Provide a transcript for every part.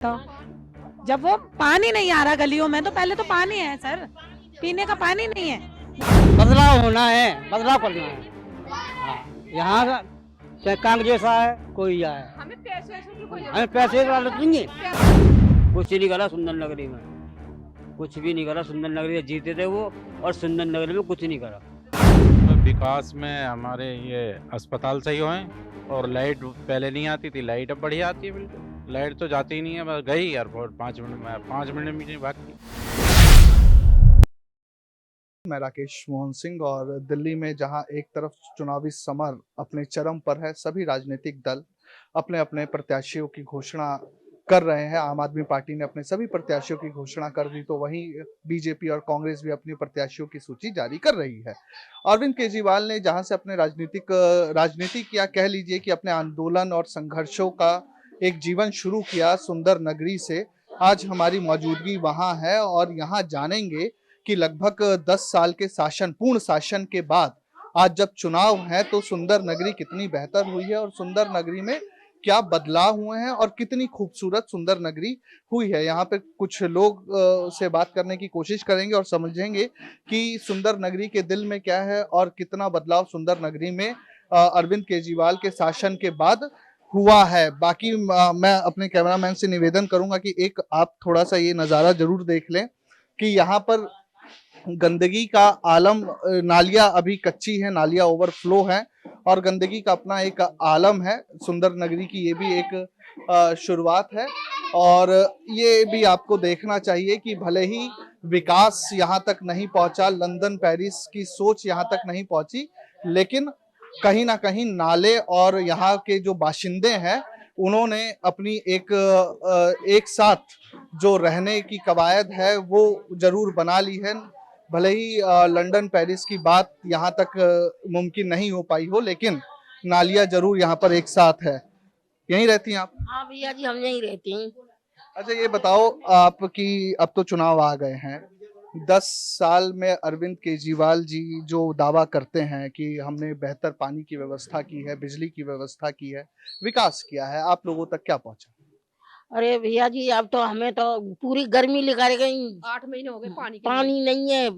तो जब वो पानी नहीं आ रहा गलियों में, तो पहले तो पानी है सर, पीने का पानी नहीं है। बदलाव होना है, बदलाव करना है। हाँ, यहाँ का चाहे कांग्रेस आए कोई आए, हमें पैसे वाले देंगे। कुछ नहीं करा सुंदर नगरी में, कुछ भी नहीं करा। सुंदर नगरी में जीते थे वो, और सुंदर नगरी में कुछ नहीं करा। विकास में हमारे ये अस्पताल सही हुए, और लाइट पहले नहीं आती थी, लाइट अब बढ़िया आती है। बिल्कुल लाइट तो जाती ही नहीं है, बस गई एयरपोर्ट 5 मिनट में नहीं भागती। मैं राकेश मोहन सिंह, और दिल्ली में जहां एक तरफ चुनावी समर अपने चरम पर है, सभी राजनीतिक दल अपने अपने प्रत्याशियों की घोषणा कर रहे हैं। आम आदमी पार्टी ने अपने सभी प्रत्याशियों की घोषणा कर दी, तो वहीं बीजेपी और कांग्रेस भी अपनी प्रत्याशियों की सूची जारी कर रही है। अरविंद केजरीवाल ने जहां से अपने राजनीति किया, कह लीजिए कि अपने आंदोलन और संघर्षों का एक जीवन शुरू किया सुंदर नगरी से, आज हमारी मौजूदगी वहां है और यहाँ जानेंगे कि लगभग 10 साल के पूर्ण शासन के बाद आज जब चुनाव है तो सुंदर नगरी कितनी बेहतर हुई है, और सुंदर नगरी में क्या बदलाव हुए हैं, और कितनी खूबसूरत सुंदर नगरी हुई है। यहाँ पे कुछ लोग से बात करने की कोशिश करेंगे और समझेंगे कि सुंदर नगरी के दिल में क्या है और कितना बदलाव सुंदर नगरी में अरविंद केजरीवाल के शासन के बाद हुआ है। बाकी मैं अपने कैमरामैन से निवेदन करूंगा कि एक आप थोड़ा सा ये नज़ारा जरूर देख लें कि यहाँ पर गंदगी का आलम, नालियां अभी कच्ची है, नालियां ओवरफ्लो है और गंदगी का अपना एक आलम है। सुंदर नगरी की ये भी एक शुरुआत है, और ये भी आपको देखना चाहिए कि भले ही विकास यहाँ तक नहीं पहुंचा, लंदन पेरिस की सोच यहाँ तक नहीं पहुंची, लेकिन कहीं ना कहीं नाले और यहाँ के जो बाशिंदे हैं उन्होंने अपनी एक साथ जो रहने की कवायद है वो जरूर बना ली है। भले ही लंदन पेरिस की बात यहाँ तक मुमकिन नहीं हो पाई हो, लेकिन नालियां जरूर यहाँ पर एक साथ है। यहीं रहती हैं आप? हाँ भैया जी, हम यहीं रहते हैं। अच्छा, ये बताओ आपकी, अब तो चुनाव आ गए हैं, 10 साल में अरविंद केजरीवाल जी जो दावा करते हैं कि हमने बेहतर पानी की व्यवस्था की है, बिजली की व्यवस्था की है, विकास किया है, आप लोगों तक क्या पहुंचा? अरे भैया जी, अब तो हमें तो पूरी गर्मी निकाल गई। 8 महीने हो गए पानी नहीं है,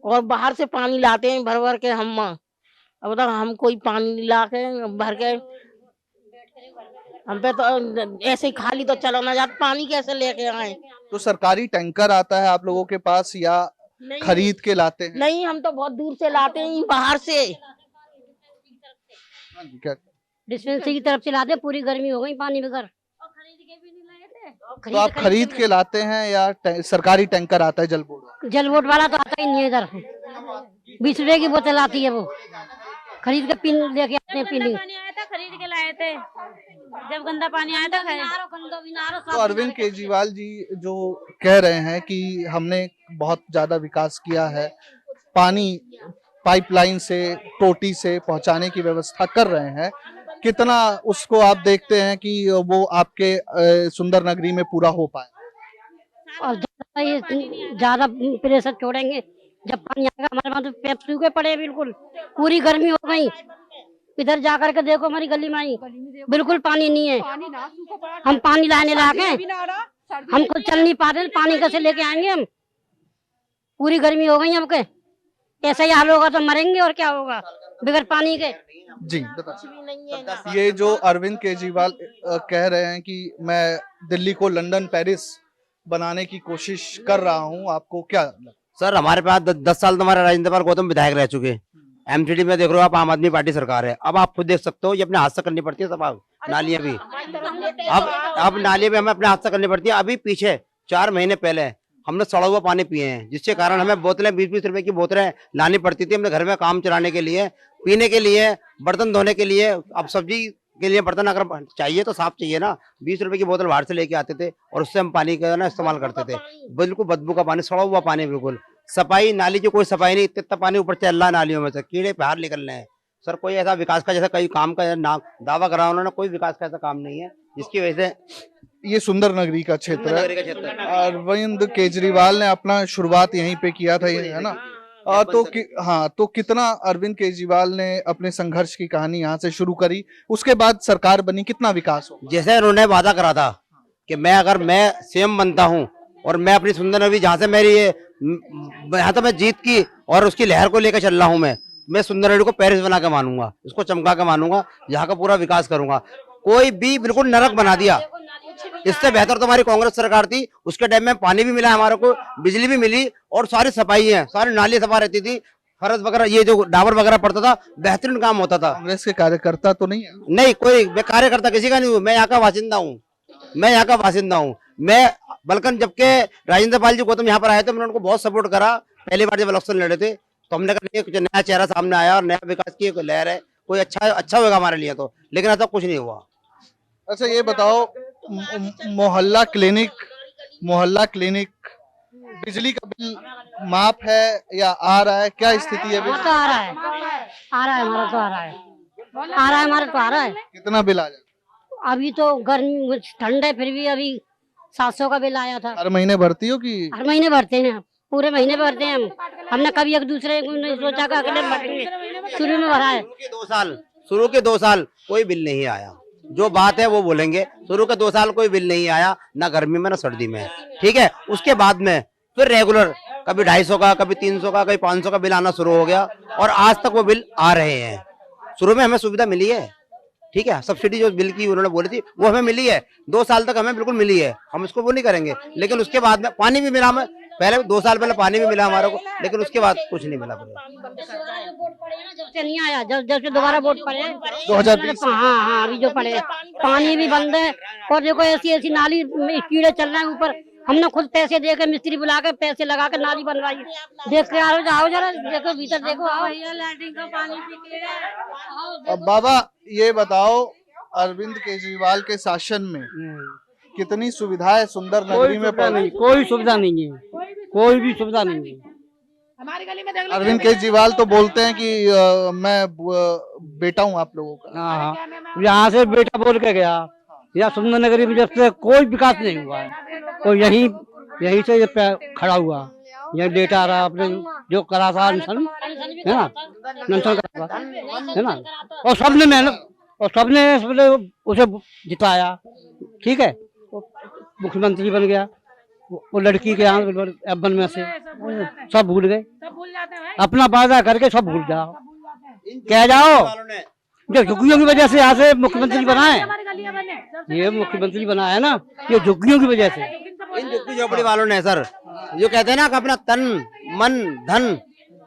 और बाहर से पानी लाते हैं भर भर के हम। अब बताओ, हम कोई पानी ला के भर के, हम पे तो ऐसे ही खाली तो चलो ना जाते, पानी कैसे लेके आए? तो सरकारी टैंकर आता है आप लोगों के पास या खरीद के लाते हैं? नहीं, हम तो बहुत दूर से लाते हैं, बाहर से डिस्पेंसरी की तरफ से लाते हैं। पूरी गर्मी हो गई पानी बगैर। तो आप खरीद के लाते हैं या सरकारी टैंकर आता है जल बोर्ड? जल बोर्ड वाला तो आता ही नहीं है इधर। 20 रुपए की बोतल आती है, वो खरीद के लेके आते हैं पीने। आया था, खरीद के लाए थे। जब गंदा पानी आया था, तो अरविंद केजरीवाल जी जो कह रहे हैं कि हमने बहुत ज्यादा विकास किया है, पानी पाइपलाइन से, टोटी से पहुंचाने की व्यवस्था कर रहे हैं, कितना उसको आप देखते हैं कि वो आपके सुंदर नगरी में पूरा हो पाए? और ज्यादा प्रेशर छोड़ेंगे, जब पानी आएगा हमारे वहाँ तो पेट सूखे पड़े, बिल्कुल पूरी गर्मी हो गई। इधर जाकर के देखो, हमारी गली में आई बिल्कुल पानी नहीं है। हम पानी लाने लाके हम खुद चल नहीं पा रहे, पानी कैसे लेके आएंगे हम? पूरी गर्मी हो गई हमके, ऐसा ही हाल होगा तो मरेंगे, और क्या होगा बगैर पानी के? जी बताइए। ये जो अरविंद केजरीवाल कह रहे हैं कि मैं दिल्ली को लंदन पेरिस बनाने की कोशिश कर रहा हूं, आपको क्या लगता है? सर, हमारे पास 10 साल तो हमारे राजेंद्र पाल गौतम विधायक रह चुके। एमसीडी में देख रहे हो आप, आम आदमी पार्टी सरकार है। अब आप खुद देख सकते हो, ये अपने हाथ से करनी पड़ती है सब। आप नालियां भी अब नालियां भी हमें अपने हाथ से करनी पड़ती है। अभी पीछे 4 महीने पहले हमने सड़ा हुआ पानी पिए हैं, जिसके कारण हमें बोतलें 20-20 रुपए की बोतलें लानी पड़ती थी हमने घर में काम चलाने के लिए, पीने के लिए, बर्तन धोने के लिए। अब सब्जी के लिए बर्तन अगर चाहिए तो साफ चाहिए ना, 20 रुपए की बोतल बाहर से लेके आते थे और उससे हम पानी का ना इस्तेमाल करते थे। बिल्कुल बदबू का पानी, सड़ा हुआ पानी, बिल्कुल सफाई, नाली की कोई सफाई नहीं। इतना पानी ऊपर चल रहा है नालियों में से, कीड़े बाहर निकल रहे हैं। सर, कोई ऐसा विकास का जैसा कई काम का नाम दावा करा उन्होंने, कोई विकास का ऐसा काम नहीं है, जिसकी वजह से ये सुंदर नगरी का क्षेत्र है। अरविंद केजरीवाल ने अपना शुरुआत यहीं पे किया था, ये है ना? तो कितना अरविंद केजरीवाल ने अपने संघर्ष की कहानी यहाँ से शुरू करी, उसके बाद सरकार बनी, कितना विकास हो? जैसे उन्होंने वादा करा था कि मैं सीएम बनता हूँ और मैं अपनी सुंदर नगरी जहाँ से मेरी ये यहाँ तो मैं जीत की और उसकी लहर को लेकर चल रहा हूँ मैं सुंदर नगरी को पेरिस बना के मानूंगा, इसको चमका के मानूंगा, यहाँ का पूरा विकास करूंगा। कोई भी बिल्कुल नरक बना दिया। इससे बेहतर तो हमारी कांग्रेस सरकार थी, उसके टाइम में पानी भी मिला हमारे को, बिजली भी मिली और सारी सफाई है, सारी नाली सफा रहती थी, फरस वगैरह ये जो डाबर वगैरह पड़ता था, बेहतरीन काम होता था। कांग्रेस के कार्यकर्ता तो नहीं है? नहीं, कोई कार्यकर्ता किसी का नहीं हूँ, मैं यहाँ का वासिंदा हूँ, मैं बल्कि जबकि राजेंद्र पाल जी गौतम यहाँ पर आए थे, मैंने उनको बहुत सपोर्ट करा। पहली बार जब इलेक्शन लड़े थे तो हमने कहा कुछ नया चेहरा सामने आया और नया विकास की एक लहर है, कोई अच्छा होगा हमारे लिए तो, लेकिन ऐसा कुछ नहीं हुआ। अच्छा ये बताओ, मोहल्ला क्लिनिक बिजली का बिल माफ है या आ रहा है, क्या स्थिति है? तो आ रहा है हमारा तो आ रहा है। कितना बिल आ जाता? अभी तो गर्मी ठंड है, फिर भी अभी 700 का बिल आया था। हर महीने भरती हो कि? हर महीने भरते हैं, पूरे महीने भरते हैं हम। हमने कभी एक दूसरे को नहीं सोचा कि अगले भरेंगे, शुरू में भरा है। शुरू के 2 साल कोई बिल नहीं आया, जो बात है वो बोलेंगे। शुरू के 2 साल कोई बिल नहीं आया, ना गर्मी में ना सर्दी में, ठीक है। उसके बाद में फिर रेगुलर कभी 250 का, कभी 300 का, कभी 500 का बिल आना शुरू हो गया और आज तक वो बिल आ रहे हैं। शुरू में हमें सुविधा मिली है, ठीक है, सब्सिडी जो बिल की उन्होंने बोली थी वो हमें मिली है, 2 साल तक हमें बिल्कुल मिली है, हम उसको वो नहीं करेंगे। लेकिन उसके बाद में पानी भी मिला हमें, पहले 2 साल पहले पानी भी मिला हमारे को, लेकिन उसके बाद कुछ नहीं मिला। जब से नहीं आया, जब से दोबारा वोट पड़े 2020। हाँ अभी जो पड़े, पानी भी बंद है और देखो ऐसी नाली में कीड़े चल रहे हैं ऊपर। हमने खुद पैसे दे के मिस्त्री बुला के पैसे लगा के नाली बनवाई। देख के आओ जरा, देखो भीतर देखो, आओ लैट्रिन का पानी पी के। अब बाबा ये बताओ, अरविंद केजरीवाल के शासन में कितनी सुविधाएं सुंदर नगरी में? कोई सुविधा नहीं है, कोई भी सुविधा नहीं है। हमारी गली में देख लो, अरविंद केजरीवाल तो बोलते हैं कि मैं बेटा हूँ आप लोगों का। हाँ, यहाँ से बेटा बोल के गया, या सुंदर नगरी में जब से कोई विकास नहीं हुआ है। तो यही से ये खड़ा हुआ, यह डेटा रहा अपने जो करा था अनशन, है ना, अनशन करा था, है ना, और सबने मेहनत और सबने उसे जिताया, ठीक है। मुख्यमंत्री बन गया, वो लड़की के यहाँ एबन में से सब भूल गए, अपना वादा करके सब भूल जाओ, कह जाओ जो झुग्गियों की वजह से यहाँ से मुख्यमंत्री बना है, ये मुख्यमंत्री बना है ना, ये झुग्गियों की वजह से। इन झुग्गी झोपड़ी वालों ने सर, जो कहते हैं ना कि अपना तन मन धन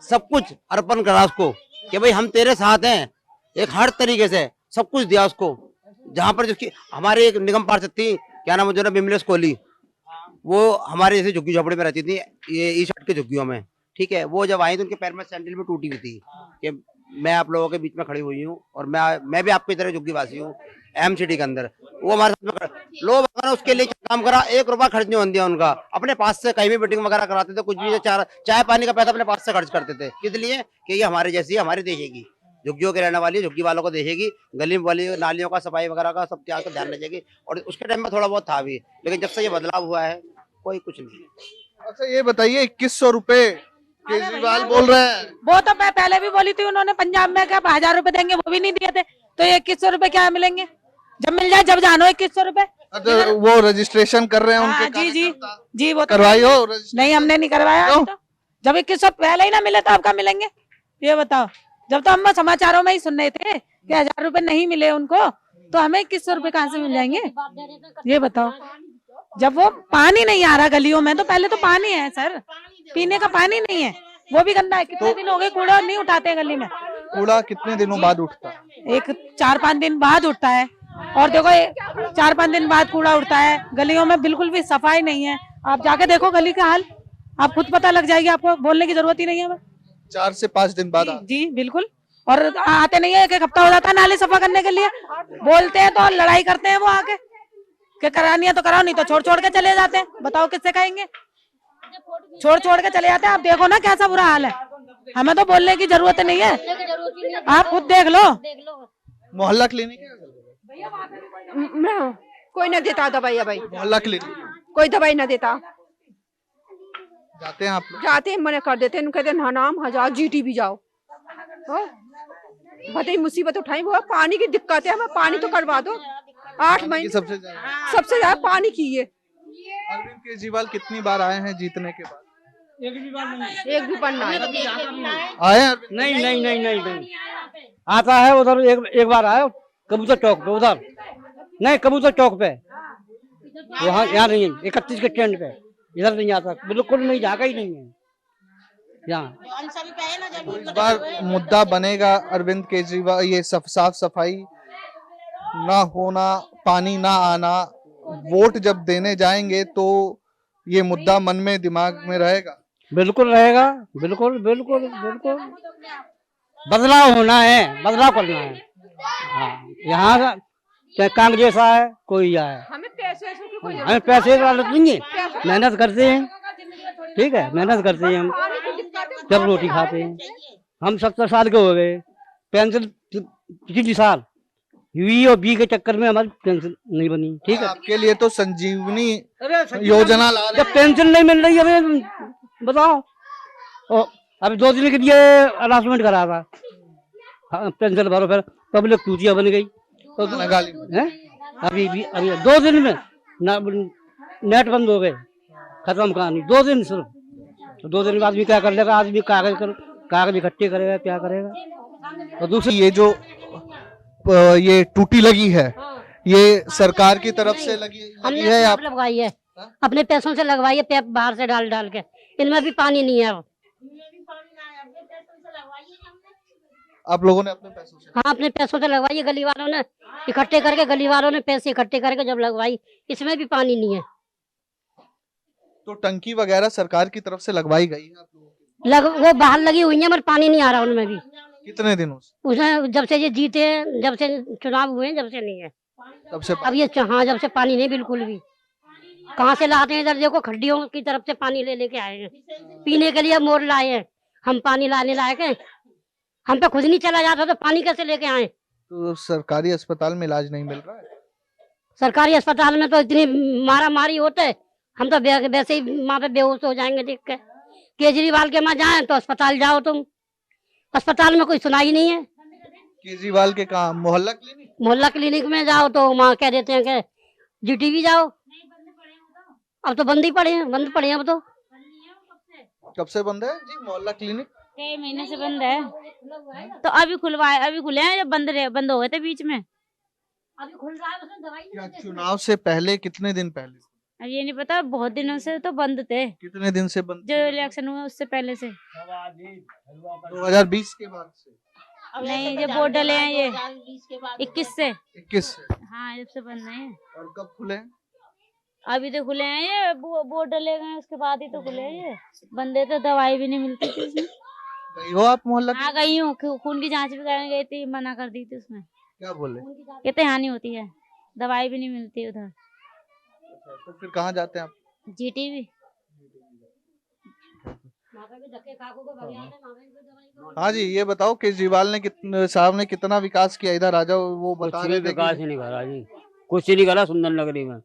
सब कुछ अर्पण करा उसको, कि भाई हम तेरे साथ हैं, एक हर तरीके से सब कुछ दिया उसको। जहाँ पर जिसकी हमारी एक निगम पार्षद थी, क्या नाम है, जो ना बिमलेश कोहली, वो हमारे जैसे झुग्गी झोपड़ी में रहती थी, ये ईस्ट के झुग्गियों में, ठीक है। वो जब आई तो उनके पैर में सैंडल में टूटी हुई थी कि मैं आप लोगों के बीच में खड़ी हुई हूँ और मैं भी आपकी तरह झुग्गी वासी हूँ एमसीडी के अंदर। वो हमारे साथ में लोग उसके लिए काम करा, 1 रुपया खर्च नहीं दिया उनका, अपने पास से कहीं भी मीटिंग वगैरह कराते थे, कुछ भी चाय पानी का पैसा अपने पास से खर्च करते थे। किस लिए? कि ये हमारे जैसी हमारी देखेगी, झुग्गियों के रहने वाली झुग्गी वालों को देखेगी, गली वाली नालियों का सफाई वगैरह का सब त्याग ध्यान रखेगी। और उसके टाइम में थोड़ा बहुत था भी, लेकिन जब से ये बदलाव हुआ है कोई कुछ नहीं है। अच्छा ये बताइए, 2100 रुपए केजरीवाल बोल रहे हैं। वो तो मैं पहले भी बोली थी, उन्होंने पंजाब में क्या 1000 रुपए देंगे, वो भी नहीं दिए थे, तो ये 2100 रुपए क्या मिलेंगे? जब मिल जाए जब जानो 2100 रुपए। अच्छा वो रजिस्ट्रेशन कर रहे हैं उनके? जी वो तो करवाई हो? नहीं, हमने नहीं करवाया। तो जब 2100 पहले ही ना मिले तो अब क्या मिलेंगे ये बताओ? जब तो हम समाचारों में ही सुन रहे थे कि 1000 रुपए नहीं मिले उनको, तो हमें 2100 रुपए कहाँ से मिल जाएंगे ये बताओ? जब वो पानी नहीं आ रहा गलियों में, तो पहले तो पानी है सर, पीने का पानी नहीं है, वो भी गंदा है। कितने दिन हो गए कूड़ा नहीं उठाते गली में। कूड़ा कितने दिनों बाद उठता है? एक 4-5 दिन बाद उठता है, और देखो 4-5 दिन बाद कूड़ा उठता है। गलियों में बिल्कुल भी सफाई नहीं है, आप जाके देखो गली का हाल, आप खुद पता लग जाएगी, आपको बोलने की जरूरत ही नहीं है। 4 से 5 दिन बाद? जी बिल्कुल, और आते नहीं है, 1 हफ्ता हो जाता है नाले सफा करने के लिए। बोलते हैं तो लड़ाई करते हैं वो आके, कि करानी है तो कराओ, नहीं तो छोड़ के चले जाते हैं। बताओ किससे कहेंगे? छोड़ के चले जाते हैं। आप देखो ना कैसा बुरा हाल है, हमें तो बोलने की जरूरत नहीं है, आप खुद देख लो। मोहल्ला क्लिनिक कोई ना देता दवाई, भाई मोहल्ला क्लिनिक कोई दवाई ना देता। जाते हैं आप लोग? जाते हैं, मना कर देते हैं, कहते हैं नाम 1000 जीटी भी जाओ। बताइए मुसीबत उठाई, वो पानी की दिक्कत है, हमें पानी तो करवा दो। 8 पानी की महीने सबसे ज्यादा पानी की ये अरविंद केजरीवाल कितनी बार आए हैं जीतने के बाद? एक भी बनना है। आए हैं अरविंद? नहीं नहीं नहीं नहीं नहीं आता है उधर एक बार आया कबूतर चौक पे उधर नहीं कबूतर चौक पे वहाँ यहाँ नहीं है 31 के स्टैंड पे इधर नहीं आता बिल्कुल नहीं जागा ही नहीं है यहाँ तो इस बार मुद्दा बनेगा अरविंद केजरीवाल ये साफ सफाई ना होना, पानी ना आना। वोट जब देने जाएंगे तो ये मुद्दा मन में दिमाग में रहेगा। बिल्कुल रहेगा बिल्कुल बिल्कुल बिल्कुल बदलाव होना है बदलाव करना है हाँ यहाँ चाहे कांग्रेस आए कोई आए हमें पैसे की कोई हमें पैसे की जरूरत नहीं है मेहनत करते हैं ठीक है मेहनत करते हैं हम जब रोटी खाते हैं हम 70 साल के हो गए पेंशन पिछली साल वी और बी के चक्कर में हमारी पेंशन नहीं बनी ठीक है आपके लिए तो संजीवनी योजना ला रहे जब पेंशन नहीं मिल रही है अभी बताओ अभी 2 दिन के लिए अनाउंसमेंट करा था हाँ, पेंशन भरो फिर पब्लिक चूतिया बन गई तो हैं? अभी 2 दिन में नेट बंद हो गए खत्म कहानी 2 दिन सिर्फ तो 2 दिन में आदमी क्या कर लेगा आदमी कागज इकट्ठे करेगा क्या करेगा और दूसरी ये जो ये टूटी लगी है ये सरकार की तरफ से लगी हमने है आप लगवाई है अपने पैसों से लगवाई है पैप बाहर से डाल के इनमें भी पानी नहीं है आप लोगों ने अपने पैसों से? हाँ अपने पैसों से लगवाई है गली वालों ने इकट्ठे करके गली वालों ने पैसे इकट्ठे करके जब लगवाई इसमें भी पानी नहीं है तो टंकी वगैरह सरकार की तरफ से लगवाई गई है आप लोगों की? वो बाहर लगी हुई है मगर पानी नहीं आ रहा उनमें भी कितने दिनों से? उसमें जब से ये जीते जब से चुनाव हुए जब से नहीं है तब से अब ये हाँ जब से पानी नहीं बिल्कुल भी कहाँ से लाते हैं इधर देखो खड्डियों की तरफ से पानी ले लेके आए हैं पीने के लिए मोर लाए हैं हम पानी लाने लायक हैं हम पे खुद नहीं चला जाता तो पानी कैसे लेके आए तो सरकारी अस्पताल में इलाज नहीं मिल रहा है? सरकारी अस्पताल में तो इतनी मारा मारी होते है हम तो वैसे ही वहाँ पे बेहोश हो जाएंगे देख के केजरीवाल के वहाँ जाए तो अस्पताल जाओ तुम अस्पताल में कोई सुनाई नहीं है केजरीवाल के कहा मोहल्ला क्लिनिक में जाओ तो वहाँ कह देते हैं कि जीटीवी जाओ अब तो बंद पड़े हैं अब तो कब से बंद है जी मोहल्ला क्लिनिक? 6 महीने से बंद है तो अभी खुले हैं जब बंद हो गए थे बीच में अभी खुल रहा है उसमें दवाई क्या चुनाव से पहले कितने दिन पहले? अब ये नहीं पता बहुत दिनों से तो बंद थे कितने दिन से बंद? जो इलेक्शन हुआ उससे पहले से 2020 के बाद से? नहीं ये बोर्ड डले हैं ये 21 से 21 से? हाँ जब से बंद है और कब खुले हैं? अभी तो खुले हैं ये बोर्ड डले गए उसके बाद ही तो खुले हैं ये बंदे तो दवाई भी नहीं मिलती थी उसमें गई हो आप मोहल्ला? हाँ गई हूँ खून की जांच भी कराने गई थी मना कर दी थी उसमें क्या बोले? कहते हानि होती है दवाई भी नहीं मिलती उधर तो फिर कहाँ जाते हैं आप? जीटीवी हाँ जी ये बताओ केजरीवाल ने साहब ने कितना विकास किया इधर आ जाओ वो बता रहे थे विकास ही नहीं करा जी कुछ ही नहीं करा सुंदर नगरी में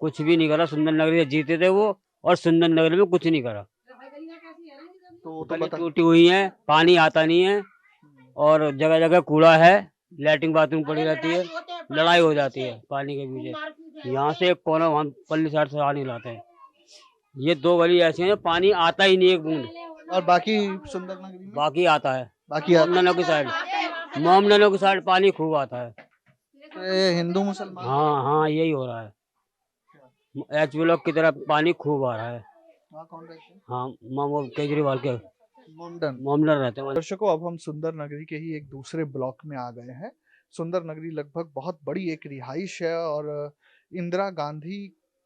कुछ भी नहीं करा सुंदर नगरी में जीते थे वो और सुंदर नगरी में कुछ नहीं करा तो बता टूटी हुई है पानी आता नहीं है और जगह जगह कूड़ा है लैट्रिन बाथरूम पड़ी रहती है लड़ाई हो जाती है पानी के पीछे यहाँ से एक कोना वहाँ पल्ली साइड से आ नहीं लाते हैं ये 2 गली ऐसी हैं पानी आता ही नहीं एक बूंद और बाकी सुंदर नगरी में बाकी आता है बाकी मोमननों की साइड पानी खूब आता है ये हिंदू मुसलमान हाँ यही हो रहा है एच ब्लॉक की तरफ पानी खूब आ रहा है कौन रहते हैं? हाँ मामू केजरीवाल के मोमडन रहते हैं दर्शकों अब हम सुंदर नगरी के ही एक दूसरे ब्लॉक में आ गए हैं। सुंदर नगरी लगभग बहुत बड़ी एक रिहाइश है और इंदिरा गांधी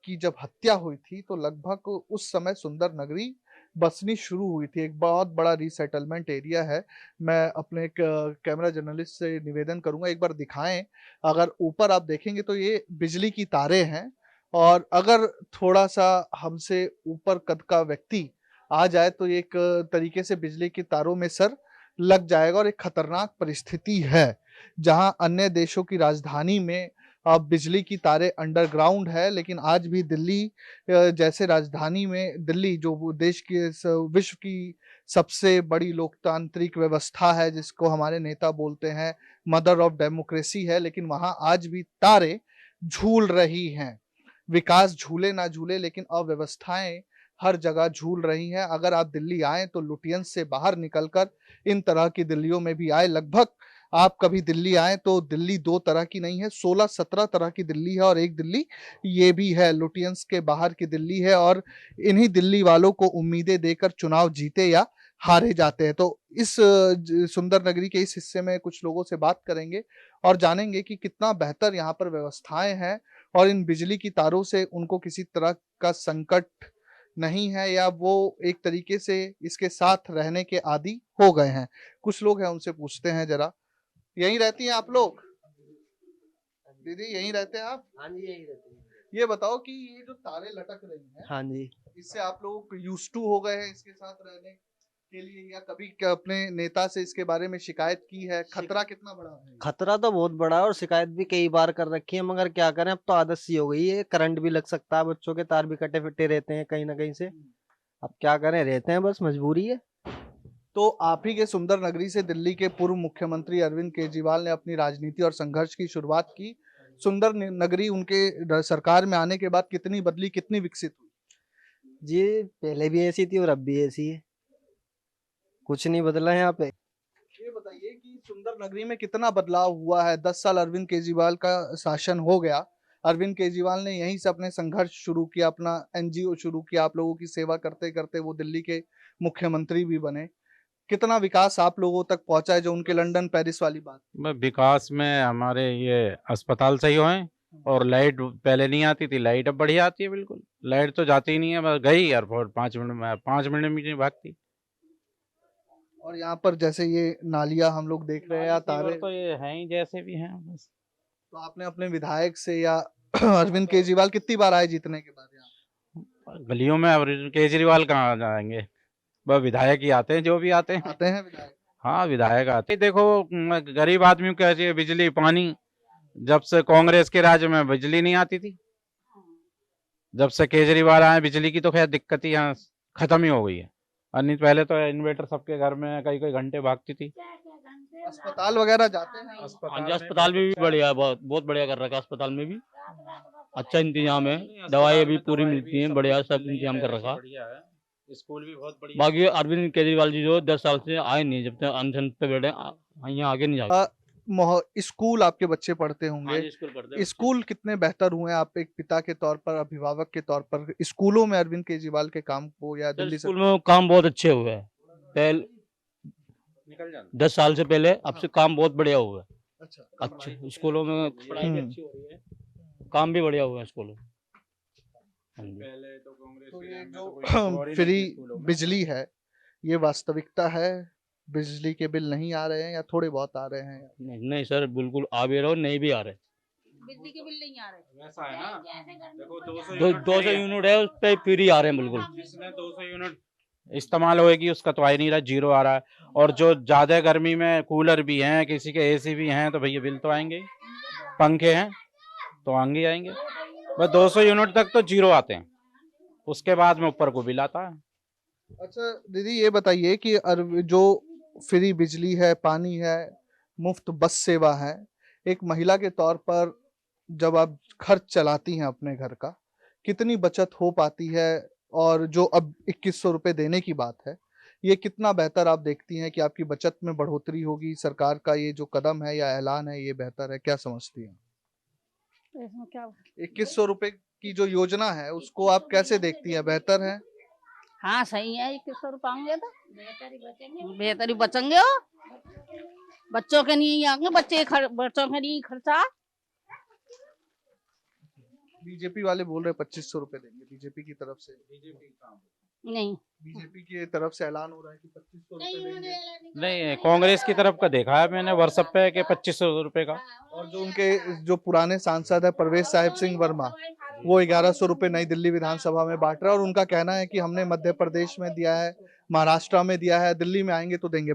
की जब हत्या हुई थी तो लगभग उस समय सुंदर नगरी बसनी शुरू हुई थी। एक बहुत बड़ा रीसेटलमेंट एरिया है। मैं अपने कैमरा जर्नलिस्ट से निवेदन करूंगा एक बार दिखाएं। अगर ऊपर आप देखेंगे तो ये बिजली की तारें हैं और अगर थोड़ा सा हमसे ऊपर कद का व्यक्ति आ जाए तो एक तरीके से बिजली की तारों में सर लग जाएगा और एक खतरनाक परिस्थिति है। जहां अन्य देशों की राजधानी में अब बिजली की तारें अंडरग्राउंड है, लेकिन आज भी दिल्ली जैसे राजधानी में, दिल्ली जो देश की विश्व की सबसे बड़ी लोकतांत्रिक व्यवस्था है जिसको हमारे नेता बोलते हैं मदर ऑफ डेमोक्रेसी है, लेकिन वहां आज भी तारे झूल रही हैं। विकास झूले ना झूले, लेकिन अव्यवस्थाएं हर जगह झूल रही हैं। अगर आप दिल्ली आए तो लुटियंस से बाहर निकलकर इन तरह की दिल्लियों में भी आए। लगभग आप कभी दिल्ली आए तो दिल्ली दो तरह की नहीं है, 16-17 तरह की दिल्ली है, और एक दिल्ली ये भी है, लुटियंस के बाहर की दिल्ली है। और इन्हीं दिल्ली वालों को उम्मीदें देकर चुनाव जीते या हारे जाते हैं। तो इस सुंदर नगरी के इस हिस्से में कुछ लोगों से बात करेंगे और जानेंगे कि कितना बेहतर यहाँ पर व्यवस्थाएं हैं और इन बिजली की तारों से उनको किसी तरह का संकट नहीं है, या वो एक तरीके से इसके साथ रहने के आदी हो गए हैं। कुछ लोग हैं, उनसे पूछते हैं जरा। यहीं रहती हैं आप लोग? दीदी यहीं रहते हैं आप? हाँ जी, यही रहते हैं। ये बताओ कि ये जो तारे लटक रही हैं, हाँ जी, इससे आप लोग यूज्ड टू हो गए हैं इसके साथ रहने के लिए, या कभी अपने नेता से इसके बारे में शिकायत की है? खतरा कितना बड़ा है? खतरा तो बहुत बड़ा है और शिकायत भी कई बार कर रखी है, मगर क्या करें, अब तो आदत सी हो गई है। करंट भी लग सकता है, बच्चों के तार भी कटे फिटे रहते हैं कहीं ना कहीं से। अब क्या करें, रहते हैं, बस मजबूरी है। तो आप ही के सुंदर नगरी से दिल्ली के पूर्व मुख्यमंत्री अरविंद केजरीवाल ने अपनी राजनीति और संघर्ष की शुरुआत की। सुंदर नगरी उनके सरकार में आने के बाद कितनी बदली, कितनी विकसित हुई? जी, पहले भी ऐसी थी और अब भी ऐसी है, कुछ नहीं बदला है यहाँ पे। ये बताइए कि सुंदर नगरी में कितना बदलाव हुआ है? 10 साल अरविंद केजरीवाल का शासन हो गया। अरविंद केजरीवाल ने यहीं से अपने संघर्ष शुरू किया, अपना एनजीओ शुरू किया, आप लोगों की सेवा करते करते वो दिल्ली के मुख्यमंत्री भी बने। कितना विकास आप लोगों तक पहुंचा है, जो उनके लंदन पेरिस वाली बात? विकास में हमारे ये अस्पताल सही हुए और लाइट पहले नहीं आती थी, लाइट अब बढ़िया आती है। बिल्कुल लाइट तो जाती ही नहीं है, बस गई एयरपोर्ट 5 मिनट में नहीं भागती। और यहाँ पर जैसे ये नालियां हम लोग देख रहे हैं या तारे, तो ये हैं ही जैसे भी हैं बस। तो आपने अपने विधायक से या अरविंद केजरीवाल कितनी बार आए जीतने के बाद यहाँ? गलियों में अरविंद केजरीवाल कहाँ जाएंगे, बस विधायक ही आते हैं, जो भी आते हैं। आते हैं विधायक? हाँ, विधायक आते हैं। देखो, गरीब आदमी को चाहिए बिजली पानी। जब से कांग्रेस के राज्य में बिजली नहीं आती थी, जब से केजरीवाल आए बिजली की तो खैर दिक्कत ही यहाँ खत्म ही हो गई है। और नहीं पहले तो इन्वर्टर सबके घर में कई कई घंटे भागती थी। अस्पताल वगैरह जाते हैं? हाँ जी, अस्पताल में भी बढ़िया है, बहुत बहुत बढ़िया कर रखा है। अस्पताल में भी अच्छा इंतजाम है, दवाई भी पूरी मिलती हैं, बढ़िया सब इंतजाम कर रखा। स्कूल भी बहुत बढ़िया। बाकी अरविंद केजरीवाल जी जो 10 साल से आए नहीं, जब तक अनशन पे बैठे, यहाँ आगे नहीं जाते। स्कूल आपके बच्चे पढ़ते होंगे, हाँ जी, स्कूल पढ़ते हैं। स्कूल कितने बेहतर हुए? आप एक पिता के तौर पर, अभिभावक के तौर पर, स्कूलों में अरविंद केजरीवाल के काम को या सर, दिल्ली स्कूल में काम बहुत अच्छे हुए हैं। पहले निकल जाना। 10 साल से पहले, अब से काम बहुत बढ़िया हुआ है। अच्छा, अच्छे स्कूलों में पढ़ाई भी अच्छी हो रही है, काम भी बढ़िया हुआ है स्कूलों में। हाँ जी। पहले तो कांग्रेस तो के ये टाइम में जो तो कोई और ही नहीं फ्री थी स्कूलों में। बिजली है, ये वास्तविकता है? बिजली के बिल नहीं आ रहे हैं या थोड़े बहुत आ रहे हैं? नहीं सर, बिल्कुल आ भी रहे हो, नहीं भी आ रहे। बिजली के बिल नहीं आ रहे। वैसा है ना, देखो 200 200 यूनिट है, उस पे फ्री आ रहे हैं बिल्कुल। जिसने 200 यूनिट इस्तेमाल होएगी उसका तो आ ही नहीं रहा, जीरो आ रहा है। और जो ज्यादा गर्मी में कूलर भी हैं, किसी के एसी भी हैं, तो भैया बिल तो आएंगे ही। पंखे हैं तो आएंगे ही आएंगे। बस 200 यूनिट तक तो जीरो आते हैं, उसके बाद में ऊपर को बिल आता है। अच्छा दीदी, ये बताइए कि जो फ्री बिजली है, पानी है, मुफ्त बस सेवा है, एक महिला के तौर पर जब आप खर्च चलाती हैं अपने घर का, कितनी बचत हो पाती है? और जो अब 2100 रुपए देने की बात है, ये कितना बेहतर आप देखती हैं कि आपकी बचत में बढ़ोतरी होगी? सरकार का ये जो कदम है या ऐलान है, ये बेहतर है? क्या समझती हैं? इसमें क्या 2100 रुपए की जो योजना है, उसको आप कैसे देखती हैं? बेहतर है? हाँ सही है, 2100 रुपये होंगे तो बेहतर ही बचेंगे। हो बच्चों के नहीं आएंगे, बच्चों के नहीं खर्चा। बीजेपी वाले बोल रहे 2500 रुपए देंगे, बीजेपी की तरफ से। नहीं, बीजेपी की तरफ से ऐलान हो रहा है कि 2500 रुपए देंगे। नहीं, कांग्रेस की तरफ का देखा है मैंने व्हाट्सएप पे कि 2500 रुपए का। और जो उनके जो पुराने सांसद है परवेज साहिब सिंह वर्मा, वो 1100 रुपए नई दिल्ली विधानसभा में बांट रहे हैं, और उनका कहना है कि हमने मध्य प्रदेश में दिया है, महाराष्ट्र में दिया है, दिल्ली में आएंगे तो देंगे।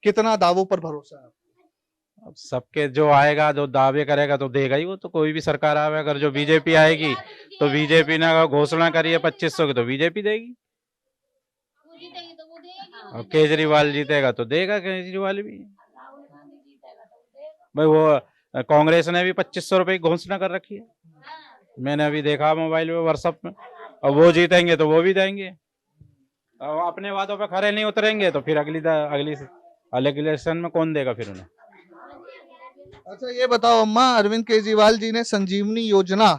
कितना दावों पर भरोसा है? अब सबके जो आएगा, जो दावे करेगा तो देगा ही वो, तो कोई भी सरकार आवे। अगर जो बीजेपी आएगी तो बीजेपी ने अगर घोषणा करी है 2500 की तो बीजेपी देगी, और केजरीवाल जीतेगा तो देगा केजरीवाल भी। भाई वो कांग्रेस ने भी 2500 रुपए की घोषणा कर रखी है, मैंने अभी देखा मोबाइल में, व्हाट्सएप में। और वो जीतेंगे तो वो भी देंगे, और अपने वादों पे खरे नहीं उतरेंगे तो फिर अगली इलेक्शन में कौन देगा फिर उन्हें। अच्छा ये बताओ अम्मा, अरविंद केजरीवाल जी ने संजीवनी योजना,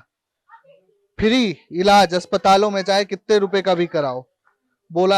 फ्री इलाज अस्पतालों में चाहे कितने रुपए का भी कराओ, बोला